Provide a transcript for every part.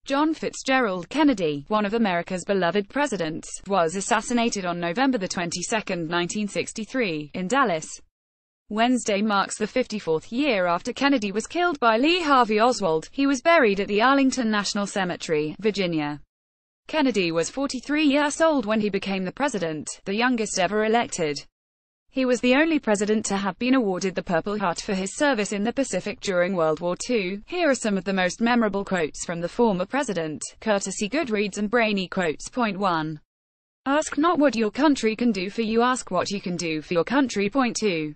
John Fitzgerald Kennedy, one of America's beloved presidents, was assassinated on November 22, 1963, in Dallas. Wednesday marks the 54th year after Kennedy was killed by Lee Harvey Oswald. He was buried at the Arlington National Cemetery, Virginia. Kennedy was 43 years old when he became the president, the youngest ever elected. He was the only president to have been awarded the Purple Heart for his service in the Pacific during World War II. Here are some of the most memorable quotes from the former president, courtesy Goodreads and Brainy Quotes. Point 1. Ask not what your country can do for you, ask what you can do for your country. Point 2.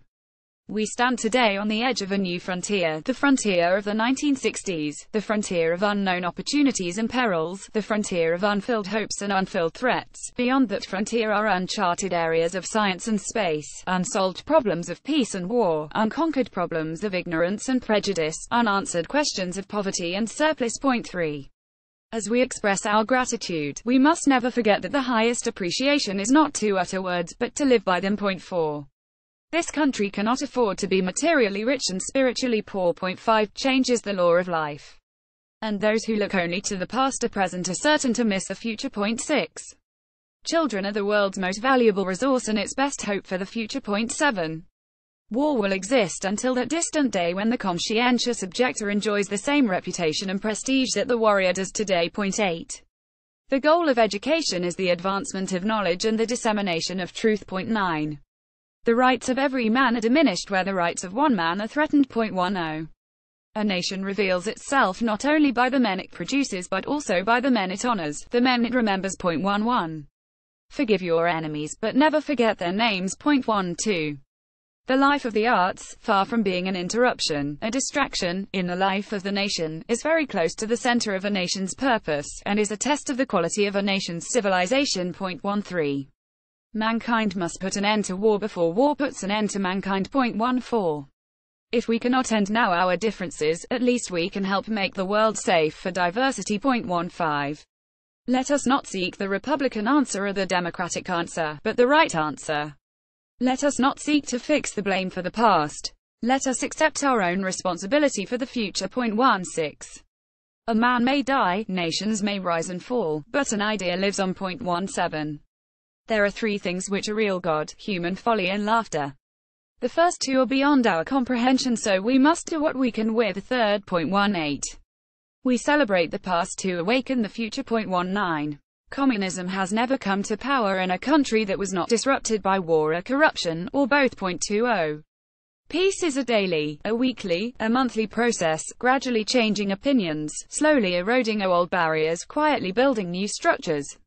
We stand today on the edge of a new frontier, the frontier of the 1960s, the frontier of unknown opportunities and perils, the frontier of unfilled hopes and unfilled threats. Beyond that frontier are uncharted areas of science and space, unsolved problems of peace and war, unconquered problems of ignorance and prejudice, unanswered questions of poverty and surplus. Point 3. As we express our gratitude, we must never forget that the highest appreciation is not to utter words, but to live by them. Point 4. This country cannot afford to be materially rich and spiritually poor. Point 5. Change is the law of life, and those who look only to the past or present are certain to miss the future. Point 6. Children are the world's most valuable resource and its best hope for the future. Point 7. War will exist until that distant day when the conscientious objector enjoys the same reputation and prestige that the warrior does today. Point 8. The goal of education is the advancement of knowledge and the dissemination of truth. Point 9. The rights of every man are diminished where the rights of one man are threatened. Point 10. A nation reveals itself not only by the men it produces but also by the men it honors, the men it remembers. Point 11. Forgive your enemies, but never forget their names. Point 12. The life of the arts, far from being an interruption, a distraction, in the life of the nation, is very close to the center of a nation's purpose, and is a test of the quality of a nation's civilization. Point 13. Mankind must put an end to war before war puts an end to mankind. Point 14. If we cannot end now our differences, at least we can help make the world safe for diversity. Point 15. Let us not seek the Republican answer or the Democratic answer, but the right answer. Let us not seek to fix the blame for the past. Let us accept our own responsibility for the future. Point 16. A man may die, nations may rise and fall, but an idea lives on. Point 17. There are three things which are real: God, human folly and laughter. The first two are beyond our comprehension, so we must do what we can with the third. Point 18. We celebrate the past to awaken the future. Point 19. Communism has never come to power in a country that was not disrupted by war or corruption, or both. Point 20. Peace is a daily, a weekly, a monthly process, gradually changing opinions, slowly eroding old barriers, quietly building new structures.